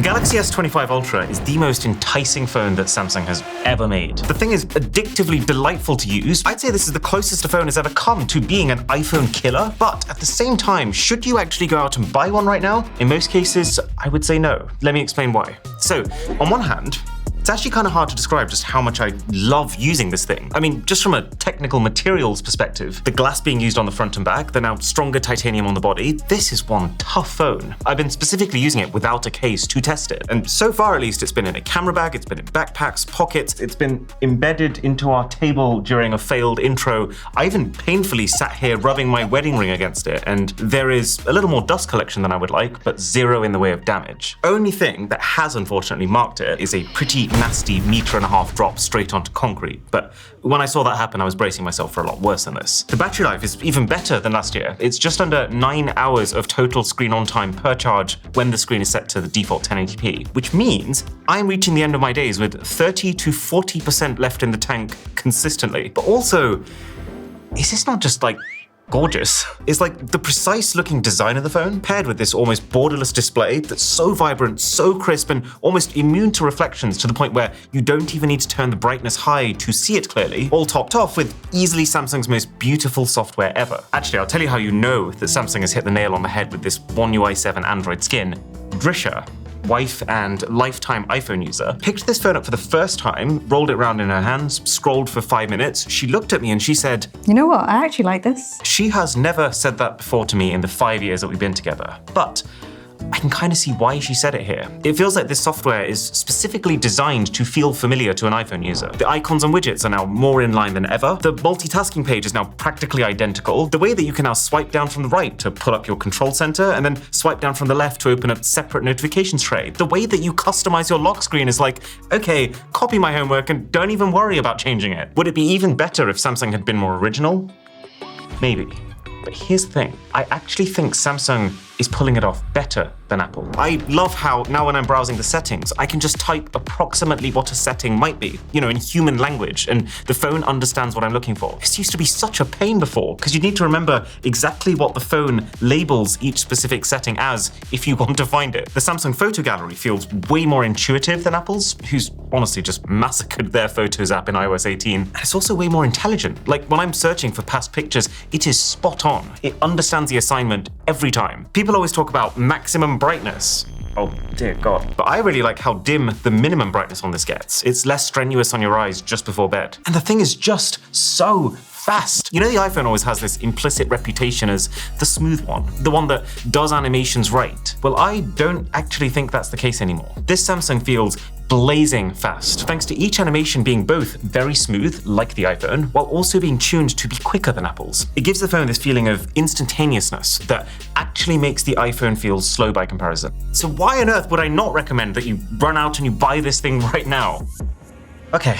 The Galaxy S25 Ultra is the most enticing phone that Samsung has ever made. The thing is addictively delightful to use. I'd say this is the closest a phone has ever come to being an iPhone killer, but at the same time, should you actually go out and buy one right now? In most cases, I would say no. Let me explain why. So, on one hand, it's actually kind of hard to describe just how much I love using this thing. I mean, just from a technical materials perspective, the glass being used on the front and back, the now stronger titanium on the body, this is one tough phone. I've been specifically using it without a case to test it. And so far, at least, it's been in a camera bag, it's been in backpacks, pockets, it's been embedded into our table during a failed intro. I even painfully sat here rubbing my wedding ring against it, and there is a little more dust collection than I would like, but zero in the way of damage. Only thing that has unfortunately marked it is a pretty nasty 1.5 meter drop straight onto concrete. But when I saw that happen, I was bracing myself for a lot worse than this. The battery life is even better than last year. It's just under 9 hours of total screen on time per charge when the screen is set to the default 1080p, which means I'm reaching the end of my days with 30 to 40% left in the tank consistently. But also, is this not just like gorgeous? It's like the precise looking design of the phone paired with this almost borderless display that's so vibrant, so crisp, and almost immune to reflections to the point where you don't even need to turn the brightness high to see it clearly, all topped off with easily Samsung's most beautiful software ever. Actually, I'll tell you how you know that Samsung has hit the nail on the head with this One UI 7 Android skin. Drisha, wife and lifetime iPhone user, picked this phone up for the first time, rolled it around in her hands, scrolled for 5 minutes. She looked at me and she said, "You know what, I actually like this." She has never said that before to me in the 5 years that we've been together. But I can kind of see why she said it here. It feels like this software is specifically designed to feel familiar to an iPhone user. The icons and widgets are now more in line than ever. The multitasking page is now practically identical. The way that you can now swipe down from the right to pull up your control center and then swipe down from the left to open a separate notifications tray. The way that you customize your lock screen is like, okay, copy my homework and don't even worry about changing it. Would it be even better if Samsung had been more original? Maybe. But here's the thing, I actually think Samsung is pulling it off better than Apple. I love how now when I'm browsing the settings, I can just type approximately what a setting might be, in human language, and the phone understands what I'm looking for. This used to be such a pain before, because you need to remember exactly what the phone labels each specific setting as if you want to find it. The Samsung photo gallery feels way more intuitive than Apple's, who's honestly just massacred their Photos app in iOS 18. And it's also way more intelligent. Like when I'm searching for past pictures, it is spot on. It understands the assignment every time. People always talk about maximum brightness. Oh dear God. But I really like how dim the minimum brightness on this gets. It's less strenuous on your eyes just before bed. And the thing is just so fast. The iPhone always has this implicit reputation as the smooth one, the one that does animations right. Well, I don't actually think that's the case anymore. This Samsung feels blazing fast, thanks to each animation being both very smooth, like the iPhone, while also being tuned to be quicker than Apple's. It gives the phone this feeling of instantaneousness that actually makes the iPhone feel slow by comparison. So why on earth would I not recommend that you run out and you buy this thing right now? Okay.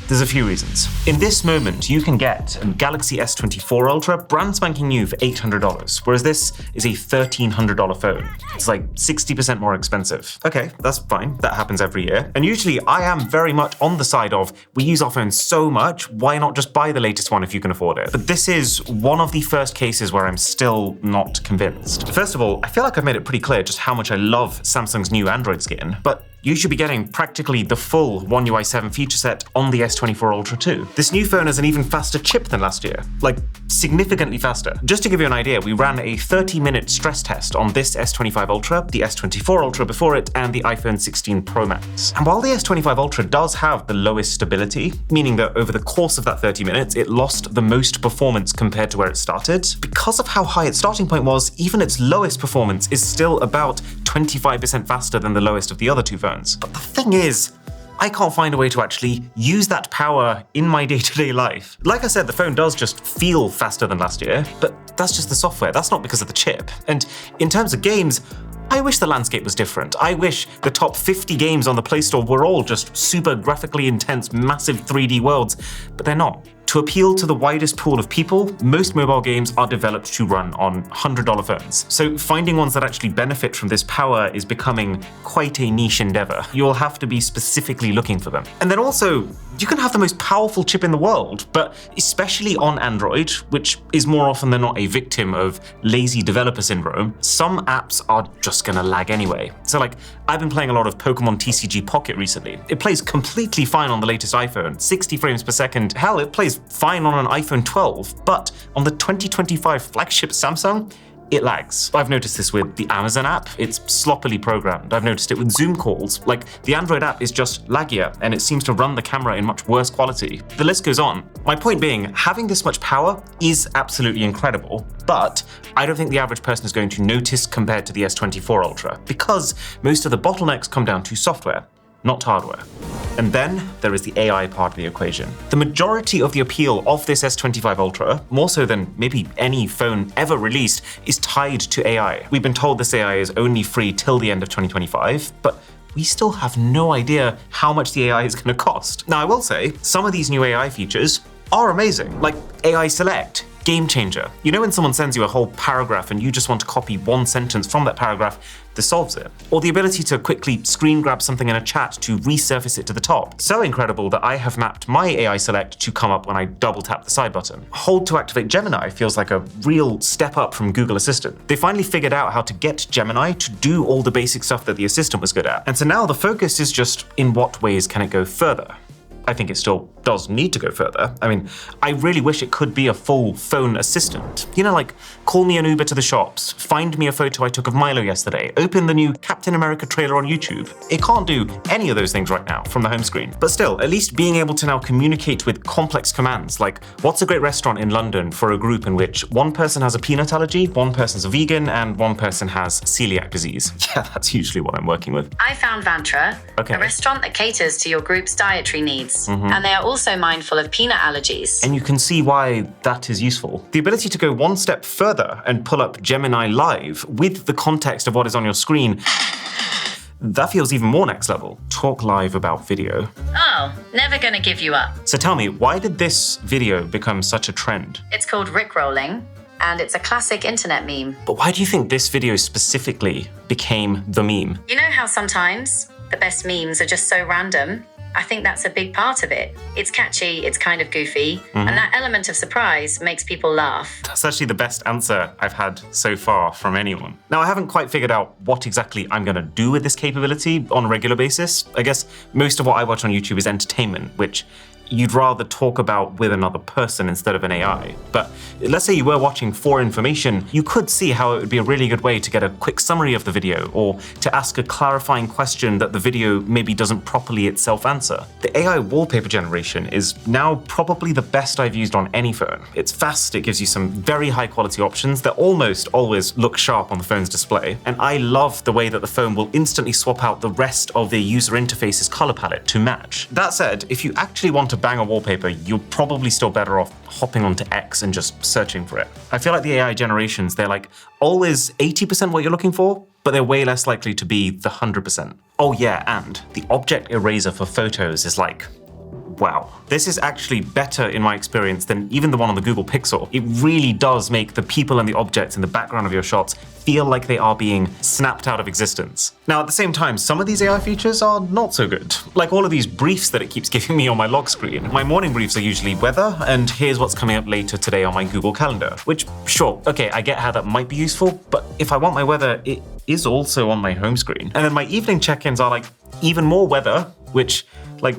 There's a few reasons. In this moment, you can get a Galaxy S24 Ultra brand spanking new for $800, whereas this is a $1,300 phone. It's like 60% more expensive. Okay, that's fine. That happens every year. And usually I am very much on the side of, we use our phones so much, why not just buy the latest one if you can afford it? But this is one of the first cases where I'm still not convinced. First of all, I feel like I've made it pretty clear just how much I love Samsung's new Android skin, but you should be getting practically the full One UI 7 feature set on the S24 Ultra too. This new phone has an even faster chip than last year, like significantly faster. Just to give you an idea, we ran a 30-minute stress test on this S25 Ultra, the S24 Ultra before it, and the iPhone 16 Pro Max. And while the S25 Ultra does have the lowest stability, meaning that over the course of that 30 minutes, it lost the most performance compared to where it started, because of how high its starting point was, even its lowest performance is still about 25% faster than the lowest of the other two phones. But the thing is, I can't find a way to actually use that power in my day-to-day life. Like I said, the phone does just feel faster than last year, but that's just the software. That's not because of the chip. And in terms of games, I wish the landscape was different. I wish the top 50 games on the Play Store were all just super graphically intense, massive 3D worlds, but they're not. To appeal to the widest pool of people, most mobile games are developed to run on $100 phones. So finding ones that actually benefit from this power is becoming quite a niche endeavor. You'll have to be specifically looking for them. And then also, you can have the most powerful chip in the world, but especially on Android, which is more often than not a victim of lazy developer syndrome, some apps are just gonna lag anyway. So like, I've been playing a lot of Pokemon TCG Pocket recently. It plays completely fine on the latest iPhone, 60 frames per second. Hell, it plays fine on an iPhone 12, but on the 2025 flagship Samsung, it lags. I've noticed this with the Amazon app. It's sloppily programmed. I've noticed it with Zoom calls. Like, the Android app is just laggier, and it seems to run the camera in much worse quality. The list goes on. My point being, having this much power is absolutely incredible, but I don't think the average person is going to notice compared to the S24 Ultra, because most of the bottlenecks come down to software, not hardware. And then there is the AI part of the equation. The majority of the appeal of this S25 Ultra, more so than maybe any phone ever released, is tied to AI. We've been told this AI is only free till the end of 2025, but we still have no idea how much the AI is going to cost. Now, I will say, some of these new AI features are amazing, like AI Select. Game changer. You know when someone sends you a whole paragraph and you just want to copy one sentence from that paragraph, this solves it. Or the ability to quickly screen grab something in a chat to resurface it to the top. So incredible that I have mapped my AI Select to come up when I double tap the side button. Hold to activate Gemini feels like a real step up from Google Assistant. They finally figured out how to get Gemini to do all the basic stuff that the Assistant was good at. And so now the focus is just in what ways can it go further? I think it still does need to go further. I mean, I really wish it could be a full phone assistant. You know, like, call me an Uber to the shops, find me a photo I took of Milo yesterday, open the new Captain America trailer on YouTube. It can't do any of those things right now from the home screen. But still, at least being able to now communicate with complex commands, like, what's a great restaurant in London for a group in which one person has a peanut allergy, one person's a vegan, and one person has celiac disease? Yeah, that's usually what I'm working with. I found Vantra, a restaurant that caters to your group's dietary needs. And they are also mindful of peanut allergies. And you can see why that is useful. The ability to go one step further and pull up Gemini Live with the context of what is on your screen, that feels even more next level. Talk live about video. Oh, never gonna give you up. So tell me, why did this video become such a trend? It's called Rickrolling, and it's a classic internet meme. But why do you think this video specifically became the meme? You know how sometimes the best memes are just so random? I think that's a big part of it. It's catchy, it's kind of goofy, and that element of surprise makes people laugh. That's actually the best answer I've had so far from anyone. Now, I haven't quite figured out what exactly I'm gonna do with this capability on a regular basis. I guess most of what I watch on YouTube is entertainment, which you'd rather talk about with another person instead of an AI. But let's say you were watching for information, you could see how it would be a really good way to get a quick summary of the video, or to ask a clarifying question that the video maybe doesn't properly itself answer. The AI wallpaper generation is now probably the best I've used on any phone. It's fast, it gives you some very high quality options that almost always look sharp on the phone's display, and I love the way that the phone will instantly swap out the rest of the user interface's color palette to match. That said, if you actually want to bang a wallpaper, you're probably still better off hopping onto X and just searching for it. I feel like the AI generations, they're like always 80% what you're looking for, but they're way less likely to be the 100%. Oh yeah, and the object eraser for photos is like, wow. This is actually better in my experience than even the one on the Google Pixel. It really does make the people and the objects in the background of your shots feel like they are being snapped out of existence. Now, at the same time, some of these AI features are not so good. Like all of these briefs that it keeps giving me on my lock screen. My morning briefs are usually weather, and here's what's coming up later today on my Google Calendar. Which, sure, okay, I get how that might be useful, but if I want my weather, it is also on my home screen. And then my evening check-ins are like even more weather, which, like,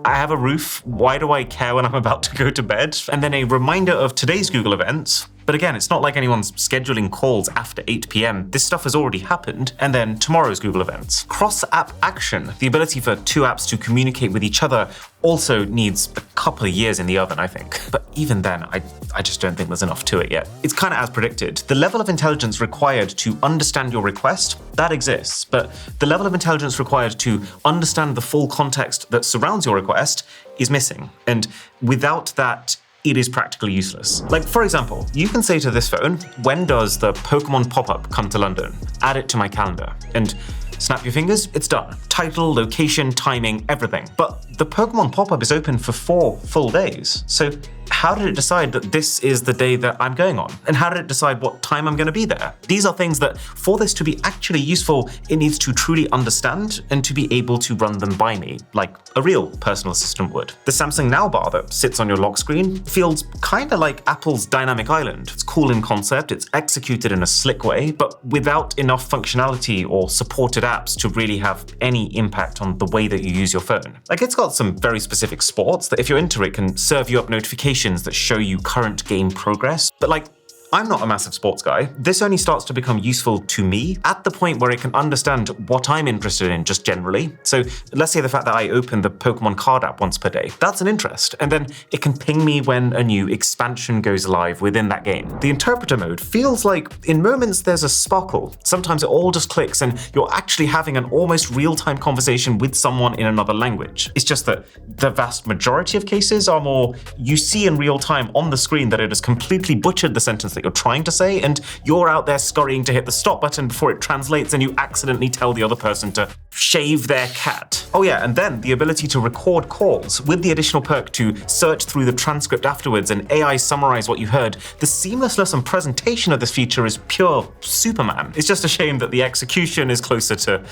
I have a roof, why do I care when I'm about to go to bed? And then a reminder of today's Google events. But again, it's not like anyone's scheduling calls after 8 p.m. This stuff has already happened. And then tomorrow's Google events. Cross-app action, the ability for two apps to communicate with each other, also needs a couple of years in the oven, I think. But even then, I just don't think there's enough to it yet. It's kind of as predicted. The level of intelligence required to understand your request, that exists. But the level of intelligence required to understand the full context that surrounds your request is missing. And without that, it is practically useless. Like, for example, you can say to this phone, when does the Pokemon pop-up come to London? Add it to my calendar. And snap your fingers, it's done. Title, location, timing, everything. But the Pokemon pop-up is open for 4 full days. So how did it decide that this is the day that I'm going on? And how did it decide what time I'm going to be there? These are things that, for this to be actually useful, it needs to truly understand and to be able to run them by me, like a real personal assistant would. The Samsung Now bar that sits on your lock screen feels kinda like Apple's Dynamic Island. It's cool in concept, it's executed in a slick way, but without enough functionality or supported apps to really have any impact on the way that you use your phone. Like, it's got some very specific sports that if you're into it can serve you up notifications that show you current game progress, but like, I'm not a massive sports guy. This only starts to become useful to me at the point where it can understand what I'm interested in just generally. So let's say the fact that I open the Pokemon card app once per day, that's an interest. And then it can ping me when a new expansion goes live within that game. The interpreter mode feels like in moments there's a sparkle. Sometimes it all just clicks and you're actually having an almost real-time conversation with someone in another language. It's just that the vast majority of cases are more, you see in real time on the screen that it has completely butchered the sentence that you're trying to say, and you're out there scurrying to hit the stop button before it translates and you accidentally tell the other person to shave their cat. Oh yeah, and then the ability to record calls with the additional perk to search through the transcript afterwards and AI summarize what you heard. The seamlessness and presentation of this feature is pure Superman. It's just a shame that the execution is closer to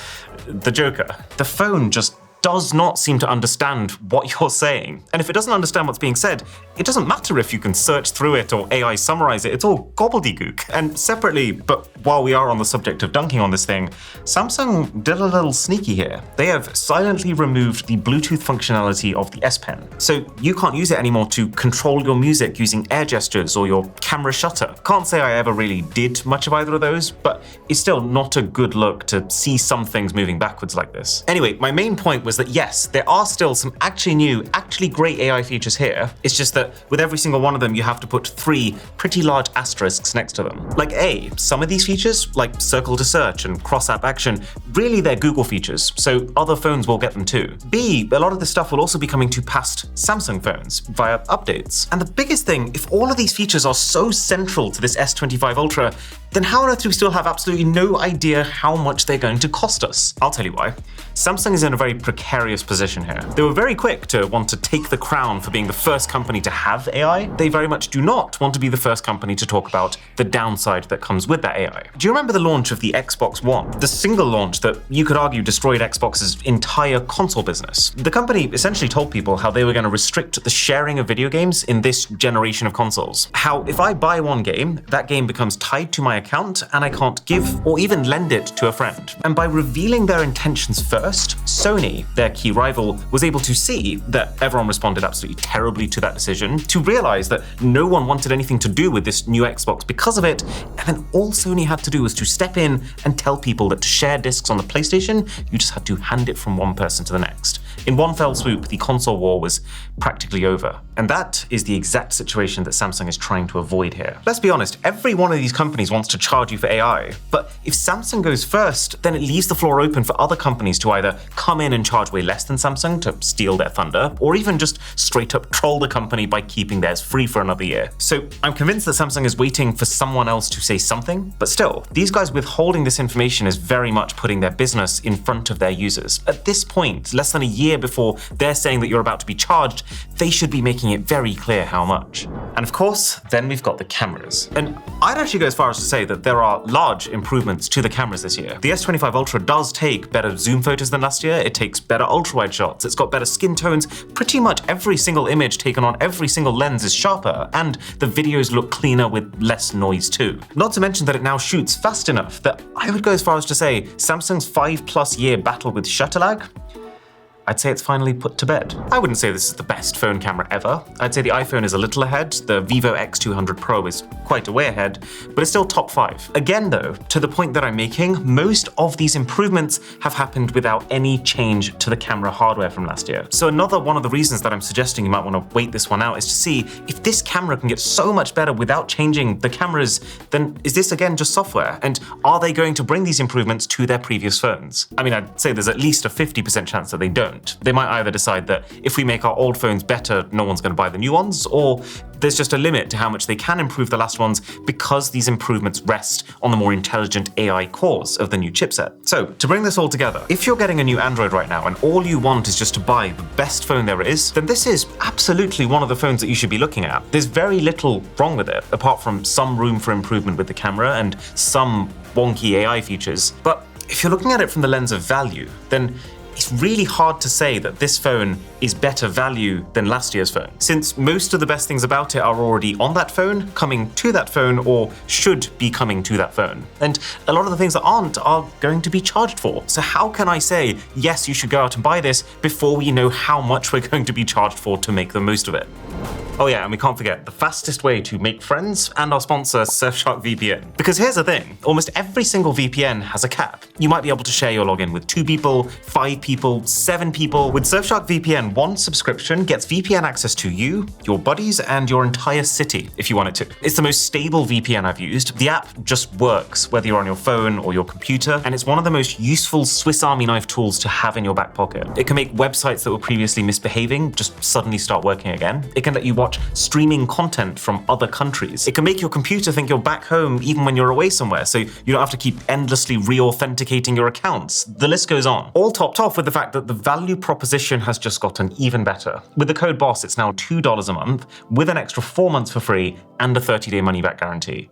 the Joker. The phone just does not seem to understand what you're saying. And if it doesn't understand what's being said, it doesn't matter if you can search through it or AI summarize it, it's all gobbledygook. And separately, but while we are on the subject of dunking on this thing, Samsung did a little sneaky here. They have silently removed the Bluetooth functionality of the S Pen. So you can't use it anymore to control your music using air gestures or your camera shutter. Can't say I ever really did much of either of those, but it's still not a good look to see some things moving backwards like this. Anyway, my main point was that yes, there are still some actually new, actually great AI features here. It's just that with every single one of them, you have to put 3 pretty large asterisks next to them. Like A, some of these features, like circle to search and cross-app action, really they're Google features, so other phones will get them too. B, a lot of this stuff will also be coming to past Samsung phones via updates. And the biggest thing, if all of these features are so central to this S25 Ultra, then how on earth do we still have absolutely no idea how much they're going to cost us? I'll tell you why. Samsung is in a very precarious position here. They were very quick to want to take the crown for being the first company to have AI. They very much do not want to be the first company to talk about the downside that comes with that AI. Do you remember the launch of the Xbox One? The single launch that you could argue destroyed Xbox's entire console business. The company essentially told people how they were going to restrict the sharing of video games in this generation of consoles. How if I buy one game, that game becomes tied to my account and I can't give or even lend it to a friend. And by revealing their intentions first, Sony, their key rival, was able to see that everyone responded absolutely terribly to that decision, to realize that no one wanted anything to do with this new Xbox because of it, and then all Sony had to do was to step in and tell people that to share discs on the PlayStation, you just had to hand it from one person to the next. In one fell swoop, the console war was practically over. And that is the exact situation that Samsung is trying to avoid here. Let's be honest, every one of these companies wants to charge you for AI, but if Samsung goes first, then it leaves the floor open for other companies to either come in and charge way less than Samsung to steal their thunder, or even just straight up troll the company by keeping theirs free for another year. So I'm convinced that Samsung is waiting for someone else to say something, but still, these guys withholding this information is very much putting their business in front of their users. At this point, less than a year before they're saying that you're about to be charged, they should be making it very clear how much. And of course, then we've got the cameras. And I'd actually go as far as to say that there are large improvements to the cameras this year. The S25 Ultra does take better zoom photos than last year, it takes better ultra-wide shots, it's got better skin tones, pretty much every single image taken on every single lens is sharper, and the videos look cleaner with less noise too. Not to mention that it now shoots fast enough that I would go as far as to say Samsung's 5+ year battle with shutter lag, I'd say it's finally put to bed. I wouldn't say this is the best phone camera ever. I'd say the iPhone is a little ahead, the Vivo X200 Pro is quite a way ahead, but it's still top 5. Again though, to the point that I'm making, most of these improvements have happened without any change to the camera hardware from last year. So another one of the reasons that I'm suggesting you might want to wait this one out is to see if this camera can get so much better without changing the cameras, then is this again just software? And are they going to bring these improvements to their previous phones? I mean, I'd say there's at least a 50% chance that they don't. don't. They might either decide that if we make our old phones better, no one's going to buy the new ones, or there's just a limit to how much they can improve the last ones because these improvements rest on the more intelligent AI cores of the new chipset. So, to bring this all together, if you're getting a new Android right now and all you want is just to buy the best phone there is, then this is absolutely one of the phones that you should be looking at. There's very little wrong with it, apart from some room for improvement with the camera and some wonky AI features. But if you're looking at it from the lens of value, then it's really hard to say that this phone is better value than last year's phone, since most of the best things about it are already on that phone, coming to that phone, or should be coming to that phone. And a lot of the things that aren't are going to be charged for. So how can I say, yes, you should go out and buy this before we know how much we're going to be charged for to make the most of it? Oh yeah, and we can't forget the fastest way to make friends and our sponsor, Surfshark VPN. Because here's the thing, almost every single VPN has a cap. You might be able to share your login with 2 people, 5 people, 7 people. With Surfshark VPN, one subscription gets VPN access to you, your buddies, and your entire city if you want it to. It's the most stable VPN I've used. The app just works, whether you're on your phone or your computer, and it's one of the most useful Swiss Army knife tools to have in your back pocket. It can make websites that were previously misbehaving just suddenly start working again. It can let you watch streaming content from other countries. It can make your computer think you're back home even when you're away somewhere, so you don't have to keep endlessly re-authenticating your accounts. The list goes on. All topped off with the fact that the value proposition has just gotten even better. With the code BOSS, it's now $2 a month, with an extra 4 months for free and a 30-day money-back guarantee.